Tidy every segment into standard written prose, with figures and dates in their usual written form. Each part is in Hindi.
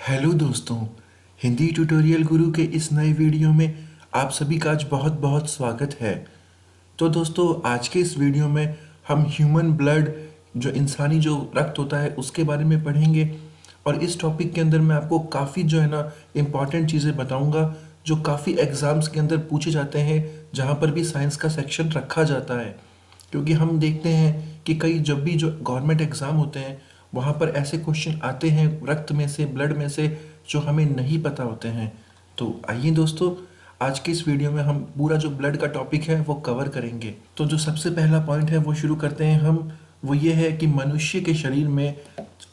हेलो दोस्तों। हिंदी ट्यूटोरियल गुरु के इस नए वीडियो में आप सभी का आज बहुत बहुत स्वागत है। तो दोस्तों, आज के इस वीडियो में हम ह्यूमन ब्लड, जो इंसानी जो रक्त होता है, उसके बारे में पढ़ेंगे। और इस टॉपिक के अंदर मैं आपको काफ़ी जो है ना इम्पॉर्टेंट चीज़ें बताऊंगा, जो काफ़ी एग्ज़ाम्स के अंदर पूछे जाते हैं, जहाँ पर भी साइंस का सेक्शन रखा जाता है। क्योंकि हम देखते हैं कि कई जब भी जो गवर्नमेंट एग्ज़ाम होते हैं, वहाँ पर ऐसे क्वेश्चन आते हैं रक्त में से, ब्लड में से, जो हमें नहीं पता होते हैं। तो आइए दोस्तों, आज के इस वीडियो में हम पूरा जो ब्लड का टॉपिक है वो कवर करेंगे। तो जो सबसे पहला पॉइंट है वो शुरू करते हैं हम। वो ये है कि मनुष्य के शरीर में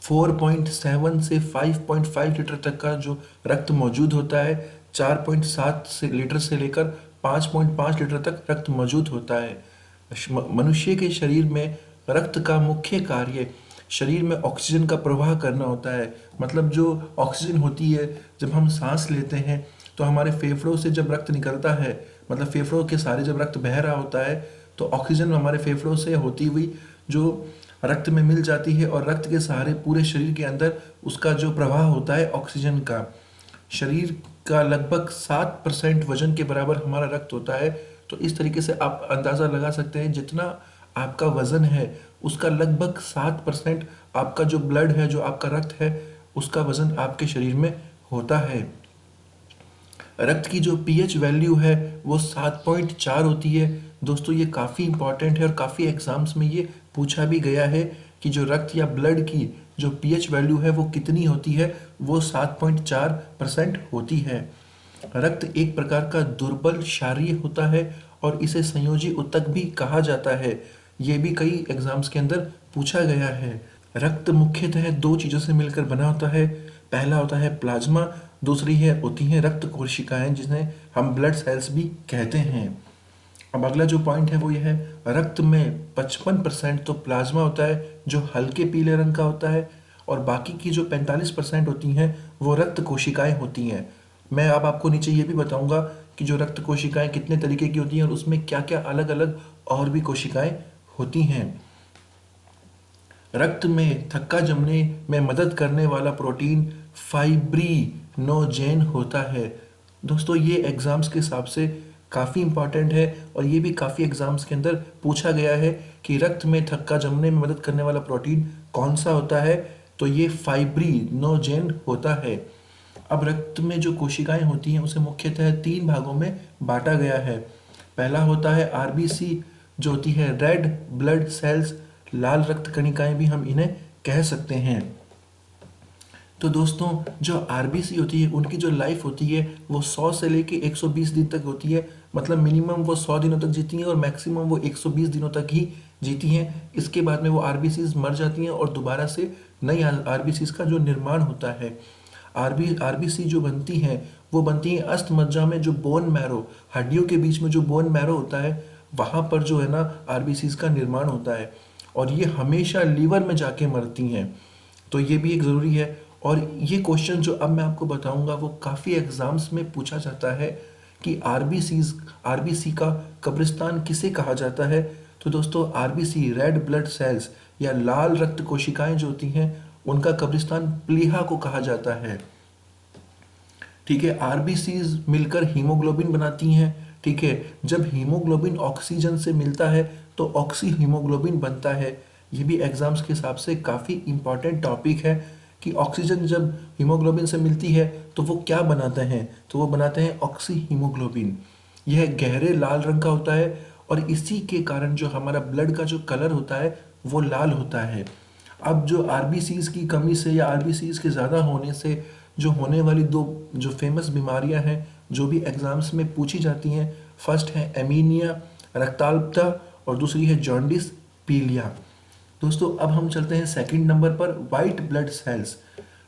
4.7 से 5.5 लीटर तक का जो रक्त मौजूद होता है। 4.7 से लीटर से लेकर 5.5 लीटर तक रक्त मौजूद होता है। मनुष्य के शरीर में रक्त का मुख्य कार्य शरीर में ऑक्सीजन का प्रवाह करना होता है। मतलब जो ऑक्सीजन होती है, जब हम सांस लेते हैं तो हमारे फेफड़ों से जब रक्त निकलता है, मतलब फेफड़ों के सारे जब रक्त बह रहा होता है, तो ऑक्सीजन हमारे फेफड़ों से होती हुई जो रक्त में मिल जाती है, और रक्त के सहारे पूरे शरीर के अंदर उसका जो प्रवाह होता है ऑक्सीजन का। शरीर का लगभग 7% वजन के बराबर हमारा रक्त होता है। तो इस तरीके से आप अंदाज़ा लगा सकते हैं, जितना आपका वजन है उसका लगभग 7% आपका जो ब्लड है, जो आपका रक्त है, उसका वजन आपके शरीर में होता है। रक्त की जो पीएच वैल्यू है वो 7.4 होती है। दोस्तों, ये काफ़ी इंपॉर्टेंट है और काफ़ी एग्जाम्स में ये पूछा भी गया है कि जो रक्त या ब्लड की जो पीएच वैल्यू है वो कितनी होती है। वो 7.4% होती है। रक्त एक प्रकार का दुर्बल क्षारीय होता है और इसे संयोजी ऊतक भी कहा जाता है। ये भी कई एग्जाम्स के अंदर पूछा गया है। रक्त मुख्यतः दो चीज़ों से मिलकर बना होता है। पहला होता है प्लाज्मा, दूसरी है होती हैं रक्त कोशिकाएं, जिन्हें हम ब्लड सेल्स भी कहते हैं। अब अगला जो पॉइंट है वो ये है, रक्त में 55% तो प्लाज्मा होता है जो हल्के पीले रंग का होता है, और बाकी की जो 45% होती हैं वो रक्त कोशिकाएं होती हैं। मैं अब आपको नीचे ये भी बताऊंगा कि जो रक्त कोशिकाएं कितने तरीके की होती हैं और उसमें क्या क्या अलग अलग और भी कोशिकाएं होती हैं। रक्त में थक्का जमने में मदद करने वाला प्रोटीन फाइब्रिनोजेन होता है। दोस्तों, ये एग्जाम्स के हिसाब से काफ़ी इंपॉर्टेंट है, और ये भी काफ़ी एग्जाम्स के अंदर पूछा गया है कि रक्त में थक्का जमने में मदद करने वाला प्रोटीन कौन सा होता है। तो ये फाइब्रिनोजेन होता है। अब रक्त में जो कोशिकाएं होती हैं उसे मुख्यतः 3 भागों में बांटा गया है। पहला होता है आरबीसी, जो होती है रेड ब्लड सेल्स, लाल रक्त कणिकाएं भी हम इन्हें कह सकते हैं। तो दोस्तों, जो आरबीसी होती है उनकी जो लाइफ होती है वो 100 से लेके 120 दिन तक होती है। मतलब मिनिमम वो 100 दिनों तक जीती हैं और मैक्सिमम वो 120 दिनों तक ही जीती हैं। इसके बाद में वो आरबीसीज मर जाती हैं और दोबारा से नई आरबीसीज का जो निर्माण होता है। आरबीसी जो बनती हैं वो बनती हैं अस्थि मज्जा में, जो बोन मैरो, हड्डियों के बीच में जो बोन मैरो होता है, वहाँ पर जो है ना आरबीसीज का निर्माण होता है। और ये हमेशा लीवर में जाके मरती हैं। तो ये भी एक ज़रूरी है। और ये क्वेश्चन जो अब मैं आपको बताऊंगा वो काफ़ी एग्जाम्स में पूछा जाता है कि आरबीसी का कब्रिस्तान किसे कहा जाता है। तो दोस्तों, आरबीसी रेड ब्लड सेल्स या लाल रक्त कोशिकाएं जो होती हैं उनका कब्रिस्तान प्लीहा को कहा जाता है। ठीक है, आरबीसीज मिलकर हीमोग्लोबिन बनाती हैं। ठीक है, जब हीमोग्लोबिन ऑक्सीजन से मिलता है तो ऑक्सी हीमोग्लोबिन बनता है। ये भी एग्जाम्स के हिसाब से काफ़ी इंपॉर्टेंट टॉपिक है कि ऑक्सीजन जब हीमोग्लोबिन से मिलती है तो वो क्या बनाते हैं, तो वो बनाते हैं ऑक्सी हीमोग्लोबिन। यह गहरे लाल रंग का होता है, और इसी के कारण जो हमारा ब्लड का जो कलर होता है वो लाल होता है। अब जो आरबीसीज की कमी से या आरबीसीज के ज़्यादा होने से जो होने वाली दो जो फेमस बीमारियां हैं जो भी एग्जाम्स में पूछी जाती हैं, फर्स्ट है एमीनिया, रक्ताल्पता, और दूसरी है जॉन्डिस पीलिया। दोस्तों, अब हम चलते हैं सेकंड नंबर पर, वाइट ब्लड सेल्स।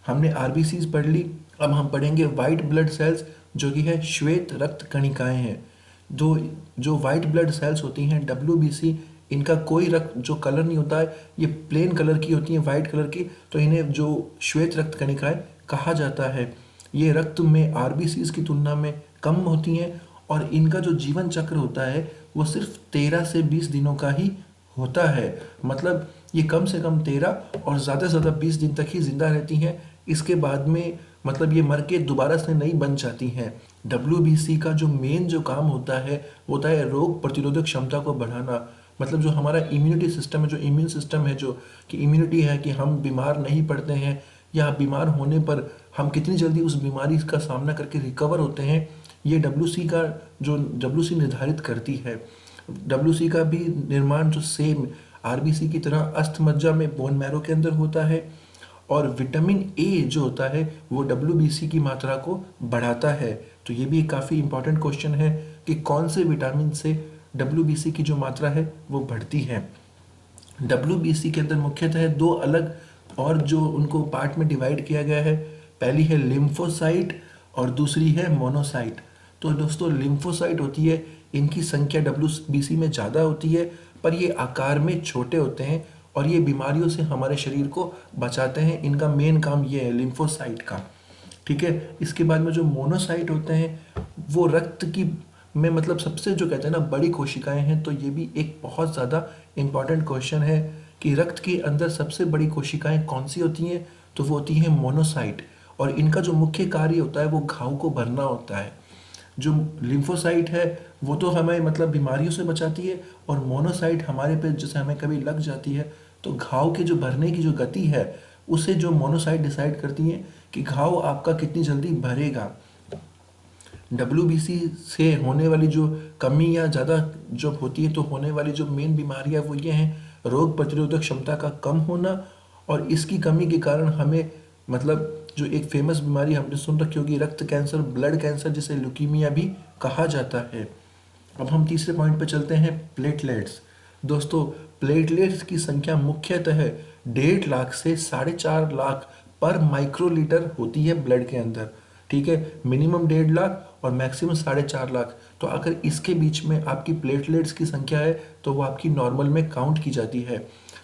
हमने आरबीसीज पढ़ ली, अब हम पढ़ेंगे वाइट ब्लड सेल्स, जो कि है श्वेत रक्त कणिकाएं हैं। दो जो वाइट ब्लड सेल्स होती हैं डब्ल्यूबीसी, इनका कोई रक्त जो कलर नहीं होता है, ये प्लेन कलर की होती हैं, वाइट कलर की। तो इन्हें जो श्वेत रक्त कणिकाएं कहा जाता है। ये रक्त में आरबीसीज की तुलना में कम होती हैं, और इनका जो जीवन चक्र होता है वो सिर्फ 13 से 20 दिनों का ही होता है। मतलब ये कम से कम 13 और ज़्यादा से ज़्यादा 20 दिन तक ही जिंदा रहती हैं। इसके बाद में मतलब ये मर के दोबारा से नई बन जाती हैं। डब्ल्यूबीसी का जो मेन जो काम होता है वो होता है रोग प्रतिरोधक क्षमता को बढ़ाना। मतलब जो हमारा इम्यूनिटी सिस्टम है, जो इम्यून सिस्टम है, जो कि इम्यूनिटी है कि हम बीमार नहीं पड़ते हैं या बीमार होने पर हम कितनी जल्दी उस बीमारी का सामना करके रिकवर होते हैं, ये डब्ल्यूसी निर्धारित करती है। डब्ल्यूसी का भी निर्माण जो सेम आरबीसी की तरह अस्थमज्जा में बोन मैरो के अंदर होता है। और विटामिन ए जो होता है वो डब्ल्यूबीसी की मात्रा को बढ़ाता है। तो ये भी एक काफ़ी इंपॉर्टेंट क्वेश्चन है कि कौन से विटामिन से डब्ल्यूबीसी की जो मात्रा है वो बढ़ती है। डब्ल्यूबीसी के अंदर मुख्यतः दो अलग और जो उनको पार्ट में डिवाइड किया गया है। पहली है लिम्फोसाइट और दूसरी है मोनोसाइट। तो दोस्तों लिम्फोसाइट होती है, इनकी संख्या डब्ल्यूबीसी में ज़्यादा होती है, पर ये आकार में छोटे होते हैं और ये बीमारियों से हमारे शरीर को बचाते हैं। इनका मेन काम ये है लिम्फोसाइट का। ठीक है। इसके बाद में जो मोनोसाइट होते हैं वो रक्त की में मतलब सबसे जो कहते हैं ना बड़ी कोशिकाएं हैं। तो ये भी एक बहुत ज़्यादा इम्पॉर्टेंट क्वेश्चन है कि रक्त के अंदर सबसे बड़ी कोशिकाएं कौन सी होती हैं। तो वो होती हैं मोनोसाइट। और इनका जो मुख्य कार्य होता है वो घाव को भरना होता है। जो लिम्फोसाइट है वो तो हमें मतलब बीमारियों से बचाती है, और मोनोसाइट हमारे पे जैसे हमें कभी लग जाती है तो घाव के जो भरने की जो गति है उसे जो मोनोसाइट डिसाइड करती है कि घाव आपका कितनी जल्दी भरेगा। डब्ल्यूबीसी से होने वाली जो कमी या ज़्यादा जो होती है तो होने वाली जो मेन बीमारियां वो ये हैं रोग प्रतिरोधक क्षमता का कम होना, और इसकी कमी के कारण हमें मतलब जो एक फेमस बीमारी हमने सुन रखी होगी रक्त कैंसर, ब्लड कैंसर, जिसे ल्यूकीमिया भी कहा जाता है। अब हम तीसरे पॉइंट पे चलते हैं, प्लेटलेट्स। दोस्तों प्लेटलेट्स की संख्या मुख्यतः 1.5 लाख से 4.5 लाख पर माइक्रोलीटर होती है ब्लड के अंदर। ठीक है, मिनिमम 1.5 लाख और मैक्सिमम 4.5 लाख। तो अगर इसके बीच में आपकी प्लेटलेट्स की संख्या है तो वो आपकी नॉर्मल में काउंट की जाती है।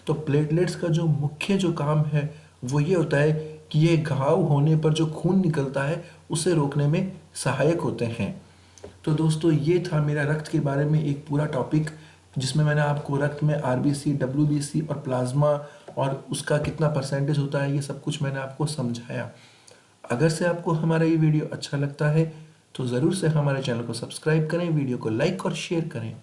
तो प्लेटलेट्स का जो मुख्य जो काम है वो ये होता है कि ये घाव होने पर जो खून निकलता है उसे रोकने में सहायक होते हैं। तो दोस्तों ये था मेरा रक्त के बारे में एक पूरा टॉपिक, जिसमें मैंने आपको रक्त में आरबीसी, डब्ल्यूबीसी और प्लाज्मा और उसका कितना परसेंटेज होता है ये सब कुछ मैंने आपको समझाया। अगर से आपको हमारा ये वीडियो अच्छा लगता है तो ज़रूर से हमारे चैनल को सब्सक्राइब करें, वीडियो को लाइक और शेयर करें।